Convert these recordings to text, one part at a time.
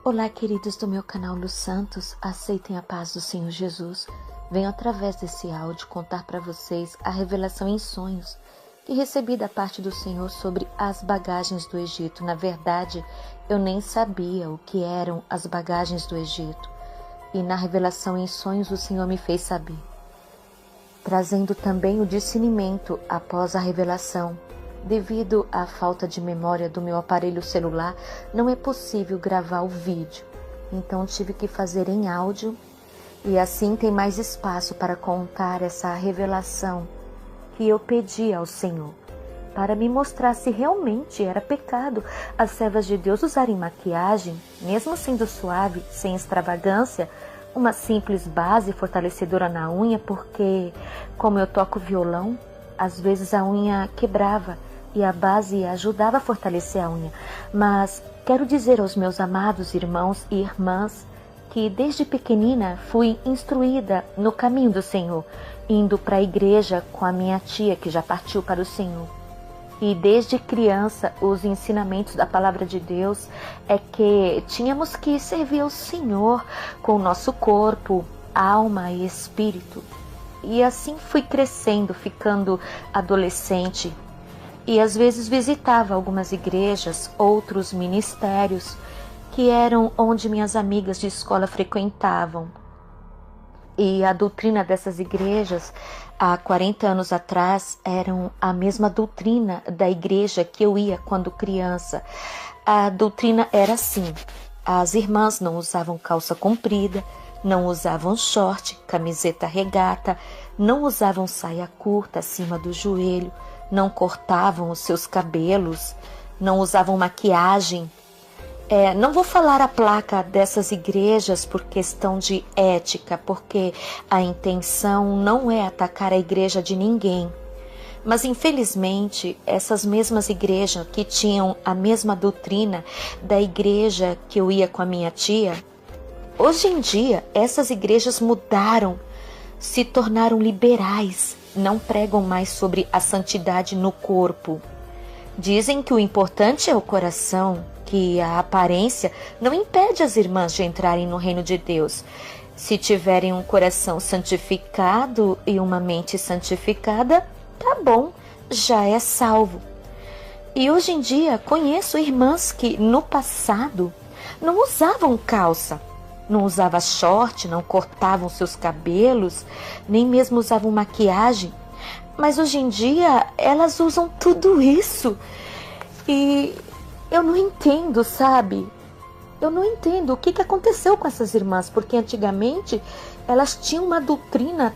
Olá, queridos do meu canal Luz Santos, aceitem a paz do Senhor Jesus. Venho através desse áudio contar para vocês a revelação em sonhos que recebi da parte do Senhor sobre as bagagens do Egito. Na verdade, eu nem sabia o que eram as bagagens do Egito. E na revelação em sonhos o Senhor me fez saber, trazendo também o discernimento após a revelação. Devido à falta de memória do meu aparelho celular, não é possível gravar o vídeo, então tive que fazer em áudio e assim tem mais espaço para contar essa revelação que eu pedi ao Senhor, para me mostrar se realmente era pecado as servas de Deus usarem maquiagem, mesmo sendo suave, sem extravagância, uma simples base fortalecedora na unha, porque como eu toco violão, às vezes a unha quebrava e a base ajudava a fortalecer a unha. Mas quero dizer aos meus amados irmãos e irmãs que desde pequenina fui instruída no caminho do Senhor, indo para a igreja com a minha tia que já partiu para o Senhor. E desde criança os ensinamentos da palavra de Deus é que tínhamos que servir ao Senhor com o nosso corpo, alma e espírito. E assim fui crescendo, ficando adolescente. E às vezes visitava algumas igrejas, outros ministérios, que eram onde minhas amigas de escola frequentavam. E a doutrina dessas igrejas, há 40 anos atrás, eram a mesma doutrina da igreja que eu ia quando criança. A doutrina era assim: as irmãs não usavam calça comprida, não usavam short, camiseta regata, não usavam saia curta acima do joelho, não cortavam os seus cabelos, não usavam maquiagem. Não vou falar a placa dessas igrejas por questão de ética, porque a intenção não é atacar a igreja de ninguém. Mas infelizmente essas mesmas igrejas que tinham a mesma doutrina da igreja que eu ia com a minha tia, hoje em dia essas igrejas mudaram, se tornaram liberais, não pregam mais sobre a santidade no corpo. Dizem que o importante é o coração, que a aparência não impede as irmãs de entrarem no reino de Deus. Se tiverem um coração santificado e uma mente santificada, tá bom, já é salvo. E hoje em dia conheço irmãs que no passado não usavam calça, não usavam short, não cortavam seus cabelos, nem mesmo usavam maquiagem. Mas hoje em dia elas usam tudo isso. E eu não entendo, sabe? Eu não entendo o que aconteceu com essas irmãs, porque antigamente elas tinham uma doutrina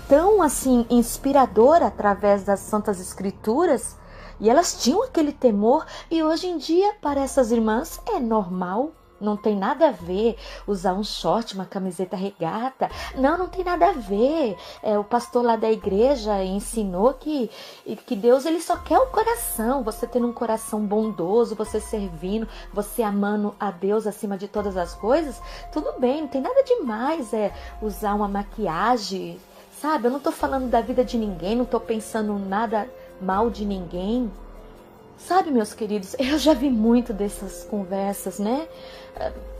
tão assim inspiradora através das Santas Escrituras, e elas tinham aquele temor, e hoje em dia para essas irmãs é normal. Não tem nada a ver usar um short, uma camiseta regata. Não tem nada a ver. O pastor lá da igreja ensinou que Deus ele só quer o coração. Você tendo um coração bondoso, você servindo, você amando a Deus acima de todas as coisas, tudo bem, não tem nada demais usar uma maquiagem, sabe? Eu não tô falando da vida de ninguém, não tô pensando nada mal de ninguém. Sabe, meus queridos, eu já vi muito dessas conversas, né?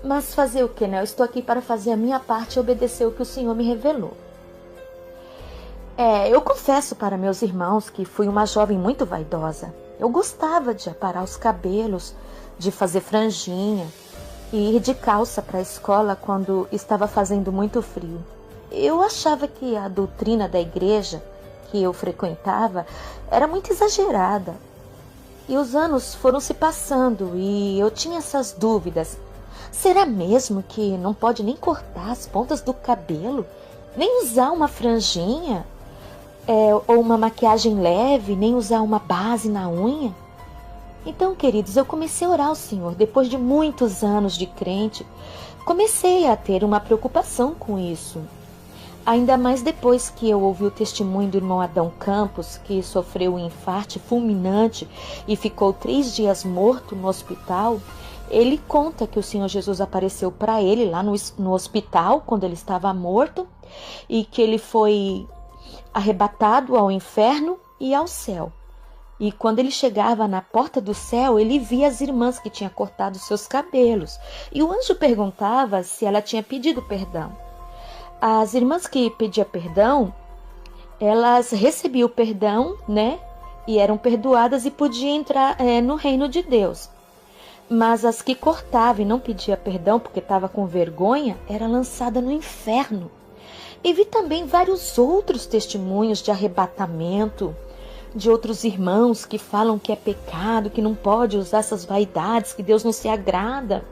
Mas fazer o que, né? Eu estou aqui para fazer a minha parte e obedecer o que o Senhor me revelou. Eu confesso para meus irmãos que fui uma jovem muito vaidosa. Eu gostava de aparar os cabelos, de fazer franjinha e ir de calça para a escola quando estava fazendo muito frio. Eu achava que a doutrina da igreja que eu frequentava era muito exagerada. E os anos foram se passando e eu tinha essas dúvidas. Será mesmo que não pode nem cortar as pontas do cabelo? Nem usar uma franjinha? Ou uma maquiagem leve? Nem usar uma base na unha? Então, queridos, eu comecei a orar ao Senhor. Depois de muitos anos de crente, comecei a ter uma preocupação com isso. Ainda mais depois que eu ouvi o testemunho do irmão Adão Campos, que sofreu um infarto fulminante e ficou 3 dias morto no hospital. Ele conta que o Senhor Jesus apareceu para ele lá no hospital, quando ele estava morto, e que ele foi arrebatado ao inferno e ao céu. E quando ele chegava na porta do céu, ele via as irmãs que tinham cortado seus cabelos. E o anjo perguntava se ela tinha pedido perdão. As irmãs que pediam perdão, elas recebiam o perdão, né? E eram perdoadas e podiam entrar no reino de Deus. Mas as que cortavam e não pediam perdão porque estava com vergonha, era lançada no inferno. E vi também vários outros testemunhos de arrebatamento, de outros irmãos que falam que é pecado, que não pode usar essas vaidades, que Deus não se agrada.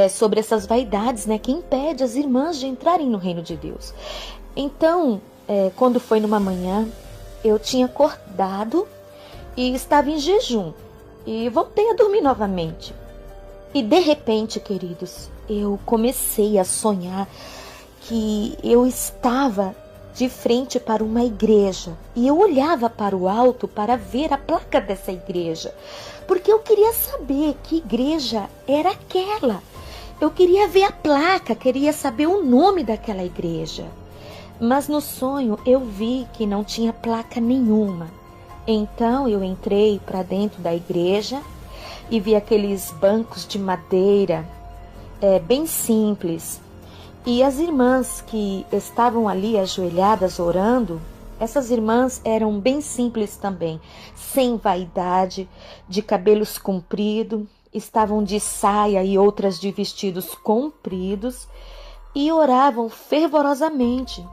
Sobre essas vaidades, né, que impede as irmãs de entrarem no reino de Deus. Então, quando foi numa manhã, eu tinha acordado e estava em jejum. E voltei a dormir novamente. E de repente, queridos, eu comecei a sonhar que eu estava de frente para uma igreja. E eu olhava para o alto para ver a placa dessa igreja. Porque eu queria saber que igreja era aquela. Eu queria ver a placa, queria saber o nome daquela igreja. Mas no sonho eu vi que não tinha placa nenhuma. Então eu entrei para dentro da igreja e vi aqueles bancos de madeira, bem simples. E as irmãs que estavam ali ajoelhadas orando, essas irmãs eram bem simples também, sem vaidade, de cabelos compridos, estavam de saia e outras de vestidos compridos e oravam fervorosamente.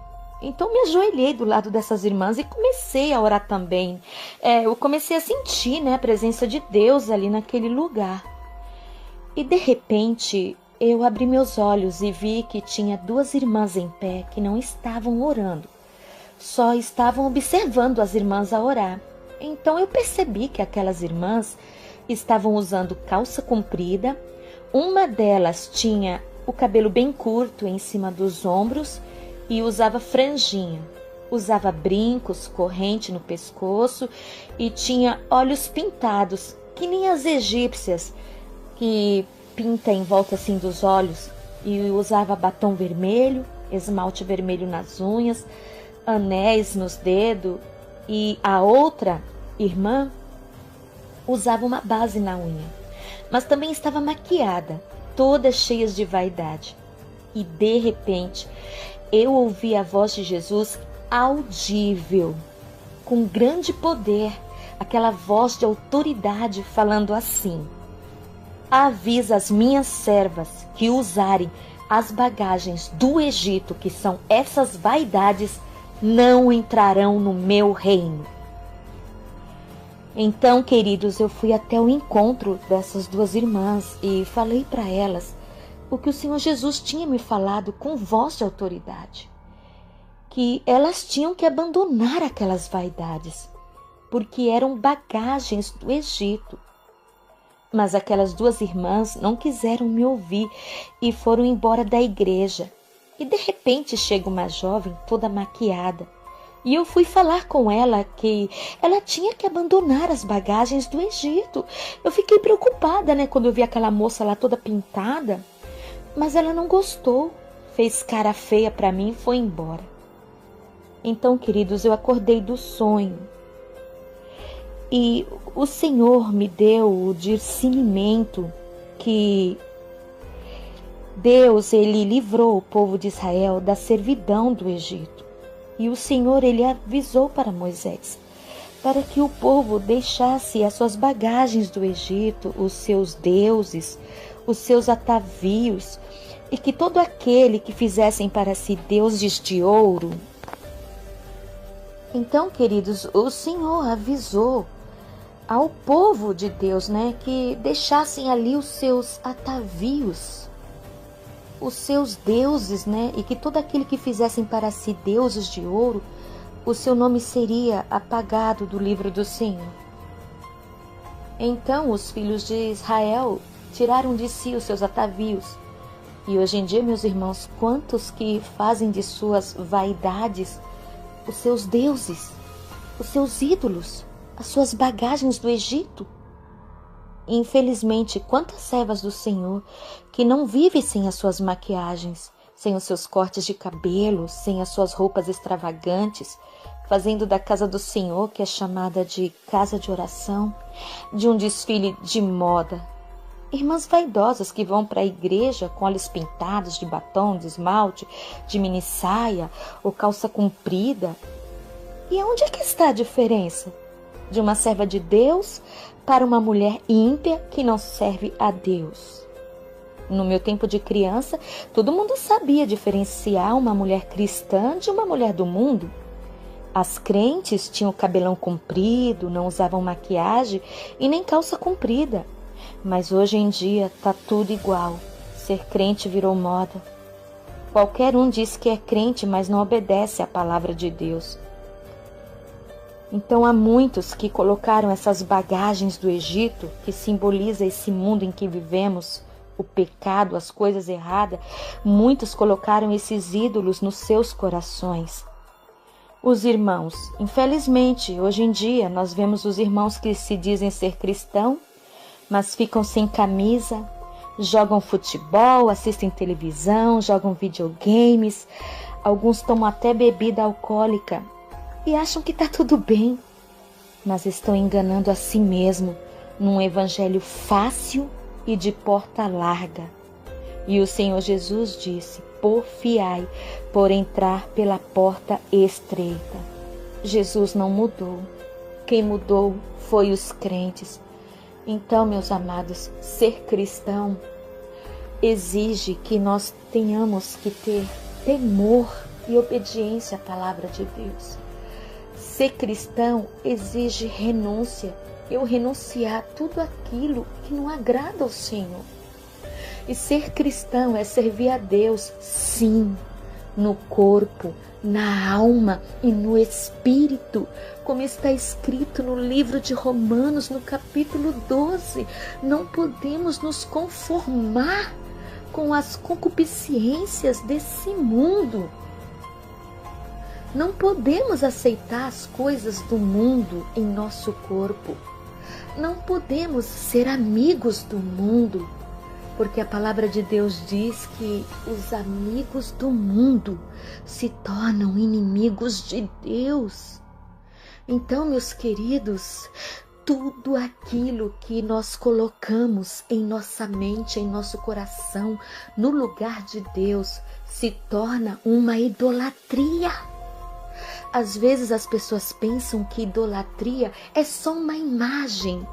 Então me ajoelhei do lado dessas irmãs e comecei a orar também. Eu comecei a sentir, né, a presença de Deus ali naquele lugar. E de repente eu abri meus olhos e vi que tinha duas irmãs em pé que não estavam orando. Só estavam observando as irmãs a orar. Então eu percebi que aquelas irmãs estavam usando calça comprida. Uma delas tinha o cabelo bem curto em cima dos ombros e usava franjinha, usava brincos, corrente no pescoço e tinha olhos pintados, que nem as egípcias, que pinta em volta assim dos olhos, e usava batom vermelho, esmalte vermelho nas unhas, anéis nos dedos, e a outra irmã usava uma base na unha, mas também estava maquiada, todas cheias de vaidade. E de repente eu ouvi a voz de Jesus audível, com grande poder, aquela voz de autoridade falando assim: avisa as minhas servas que usarem as bagagens do Egito, que são essas vaidades, não entrarão no meu reino. Então, queridos, eu fui até o encontro dessas duas irmãs e falei para elas o que o Senhor Jesus tinha me falado com voz de autoridade, que elas tinham que abandonar aquelas vaidades, porque eram bagagens do Egito. Mas aquelas duas irmãs não quiseram me ouvir e foram embora da igreja. E de repente chega uma jovem toda maquiada, e eu fui falar com ela que ela tinha que abandonar as bagagens do Egito. Eu fiquei preocupada, né, quando eu vi aquela moça lá toda pintada. Mas ela não gostou, fez cara feia para mim e foi embora. Então, queridos, eu acordei do sonho e o Senhor me deu o discernimento que Deus, Ele livrou o povo de Israel da servidão do Egito. E o Senhor, Ele avisou para Moisés, para que o povo deixasse as suas bagagens do Egito, os seus deuses, os seus atavios, e que todo aquele que fizessem para si deuses de ouro. Então, queridos, o Senhor avisou ao povo de Deus, né, que deixassem ali os seus atavios, os seus deuses, né, e que todo aquele que fizessem para si deuses de ouro, o seu nome seria apagado do livro do Senhor. Então os filhos de Israel tiraram de si os seus atavios. E hoje em dia, meus irmãos, quantos que fazem de suas vaidades os seus deuses, os seus ídolos, as suas bagagens do Egito? Infelizmente, quantas servas do Senhor que não vivem sem as suas maquiagens, sem os seus cortes de cabelo, sem as suas roupas extravagantes, fazendo da casa do Senhor, que é chamada de casa de oração, de um desfile de moda. Irmãs vaidosas que vão para a igreja com olhos pintados de batom, de esmalte, de mini saia ou calça comprida. E onde é que está a diferença de uma serva de Deus para uma mulher ímpia que não serve a Deus? No meu tempo de criança, todo mundo sabia diferenciar uma mulher cristã de uma mulher do mundo. As crentes tinham o cabelão comprido, não usavam maquiagem e nem calça comprida. Mas hoje em dia está tudo igual. Ser crente virou moda. Qualquer um diz que é crente, mas não obedece à palavra de Deus. Então há muitos que colocaram essas bagagens do Egito, que simboliza esse mundo em que vivemos, o pecado, as coisas erradas. Muitos colocaram esses ídolos nos seus corações. Os irmãos, infelizmente, hoje em dia nós vemos os irmãos que se dizem ser cristãos, mas ficam sem camisa, jogam futebol, assistem televisão, jogam videogames, alguns tomam até bebida alcoólica e acham que está tudo bem, mas estão enganando a si mesmo num evangelho fácil e de porta larga. E o Senhor Jesus disse: porfiai por entrar pela porta estreita. Jesus não mudou. Quem mudou foi os crentes. Então, meus amados, ser cristão exige que nós tenhamos que ter temor e obediência à palavra de Deus. Ser cristão exige renúncia. Eu renunciar tudo aquilo que não agrada ao Senhor. E ser cristão é servir a Deus, sim, no corpo, na alma e no espírito, como está escrito no livro de Romanos, no capítulo 12. Não podemos nos conformar com as concupiscências desse mundo. Não podemos aceitar as coisas do mundo em nosso corpo. Não podemos ser amigos do mundo, porque a palavra de Deus diz que os amigos do mundo se tornam inimigos de Deus. Então, meus queridos, tudo aquilo que nós colocamos em nossa mente, em nosso coração, no lugar de Deus, se torna uma idolatria. Às vezes as pessoas pensam que idolatria é só uma imagem.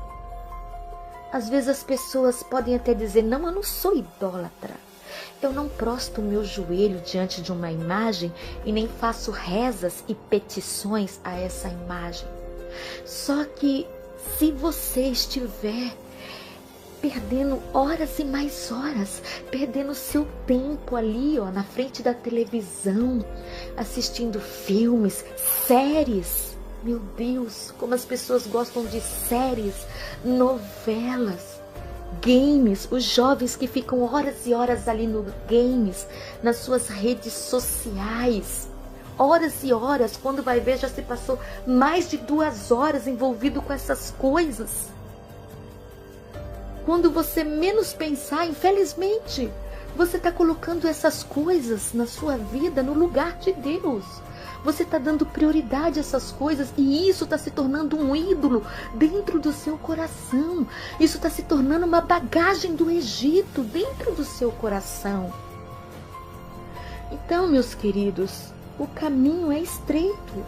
Às vezes as pessoas podem até dizer: não, eu não sou idólatra. Eu não prosto o meu joelho diante de uma imagem e nem faço rezas e petições a essa imagem. Só que se você estiver perdendo horas e mais horas, perdendo seu tempo ali, na frente da televisão, assistindo filmes, séries. Meu Deus, como as pessoas gostam de séries, novelas, games, os jovens que ficam horas e horas ali no games, nas suas redes sociais. Horas e horas, quando vai ver, já se passou mais de 2 horas envolvido com essas coisas. Quando você menos pensar, infelizmente, você está colocando essas coisas na sua vida no lugar de Deus. Você está dando prioridade a essas coisas e isso está se tornando um ídolo dentro do seu coração. Isso está se tornando uma bagagem do Egito dentro do seu coração. Então, meus queridos, o caminho é estreito.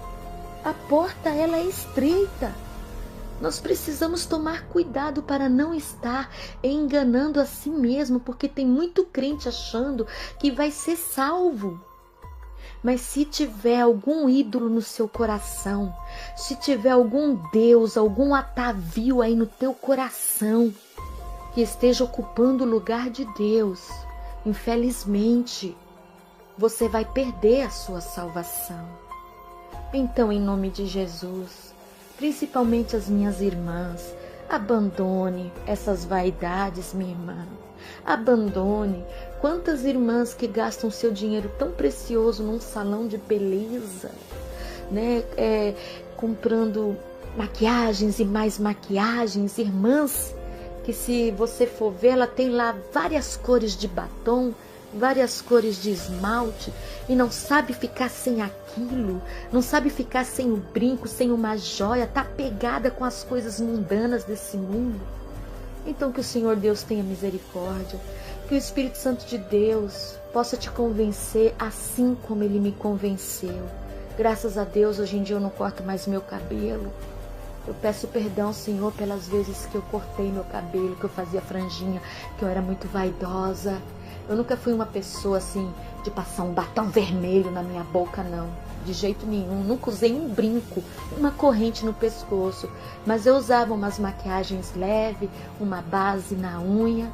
A porta, ela é estreita. Nós precisamos tomar cuidado para não estar enganando a si mesmo, porque tem muito crente achando que vai ser salvo. Mas se tiver algum ídolo no seu coração, se tiver algum Deus, algum atavio aí no teu coração, que esteja ocupando o lugar de Deus, infelizmente, você vai perder a sua salvação. Então, em nome de Jesus, principalmente as minhas irmãs, abandone essas vaidades, minha irmã. Abandone. Quantas irmãs que gastam seu dinheiro tão precioso num salão de beleza, né? Comprando maquiagens e mais maquiagens. Irmãs que, se você for ver, ela tem lá várias cores de batom, várias cores de esmalte e não sabe ficar sem aquilo, não sabe ficar sem o brinco, sem uma joia, tá pegada com as coisas mundanas desse mundo. Então que o Senhor Deus tenha misericórdia, que o Espírito Santo de Deus possa te convencer assim como Ele me convenceu. Graças a Deus, hoje em dia eu não corto mais meu cabelo. Eu peço perdão, Senhor, pelas vezes que eu cortei meu cabelo, que eu fazia franjinha, que eu era muito vaidosa. Eu nunca fui uma pessoa assim, de passar um batom vermelho na minha boca, não. De jeito nenhum. Nunca usei um brinco, uma corrente no pescoço. Mas eu usava umas maquiagens leves, uma base na unha.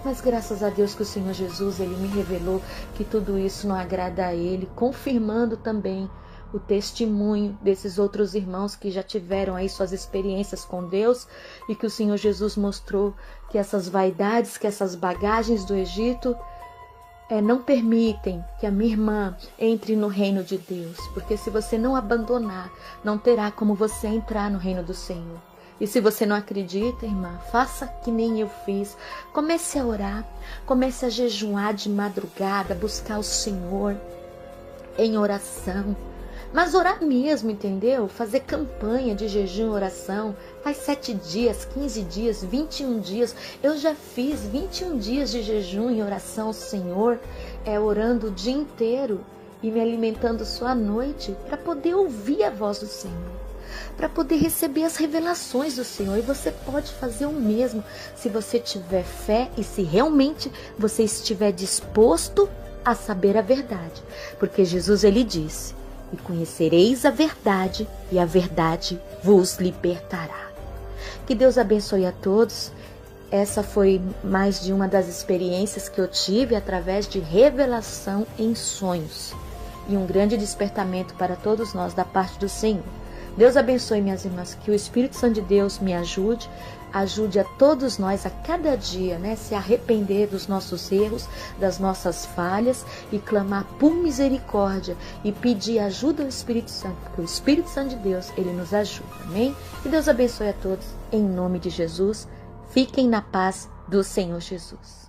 Mas graças a Deus que o Senhor Jesus, Ele me revelou que tudo isso não agrada a Ele, confirmando também o testemunho desses outros irmãos que já tiveram aí suas experiências com Deus e que o Senhor Jesus mostrou que essas vaidades, que essas bagagens do Egito não permitem que a minha irmã entre no reino de Deus, porque se você não abandonar, não terá como você entrar no reino do Senhor. E se você não acredita, irmã, faça que nem eu fiz. Comece a orar, comece a jejuar de madrugada, buscar o Senhor em oração. Mas orar mesmo, entendeu? Fazer campanha de jejum e oração. Faz 7 dias, 15 dias, 21 dias. Eu já fiz 21 dias de jejum e oração ao Senhor, orando o dia inteiro e me alimentando só à noite para poder ouvir a voz do Senhor, para poder receber as revelações do Senhor. E você pode fazer o mesmo se você tiver fé e se realmente você estiver disposto a saber a verdade. Porque Jesus, Ele disse: e conhecereis a verdade, e a verdade vos libertará. Que Deus abençoe a todos. Essa foi mais de uma das experiências que eu tive através de revelação em sonhos. E um grande despertamento para todos nós da parte do Senhor. Deus abençoe, minhas irmãs, que o Espírito Santo de Deus me ajude a todos nós a cada dia, se arrepender dos nossos erros, das nossas falhas e clamar por misericórdia e pedir ajuda ao Espírito Santo, porque o Espírito Santo de Deus, Ele nos ajuda, amém? Que Deus abençoe a todos, em nome de Jesus. Fiquem na paz do Senhor Jesus.